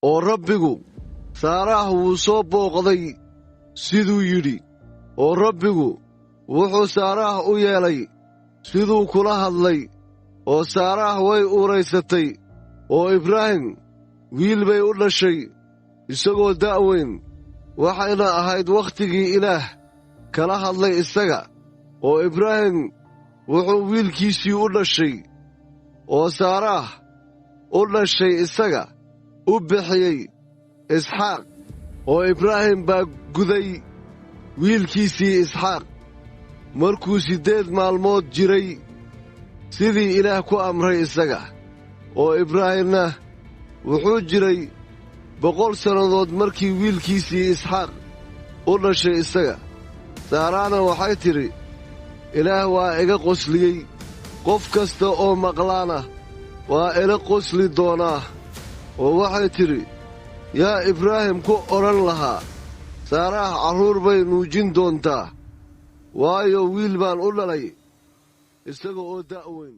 oo rabbigu saaraah wuu soo booqday siduu yidhi oo rabbigu wuxuu saaraah u yeelay siduu kula hadlay oo saaraah way uuraysatay oo ibraahim wiil bay u dhashay isagoo da'weyn waxayna ahayd wakhtigii ilaah kala hadlay isaga oo ibraahim wuxuu wiilkiisii u dhashay oo saaraah u dhashay isaga u bixiyey isxaaq oo ibraahim baa guday wiilkiisii isxaaq markuu 8 maalmood jiray sidii ilaah ku amray isaga oo ibraahimna wuxuu jiray 100 sannadood markii wiilkiisii isxaaq u dhashay isaga saaraana waxay tidhi ilaah waa iga qosliyey qof kasta oo maqlaana waa ila qosli doonaa oo waxay tidhi yaa ibraahim ku odhan lahaa saaraah carruur bay nuujin doontaa waayo wiil baan u dhalay isaga oo da'weyn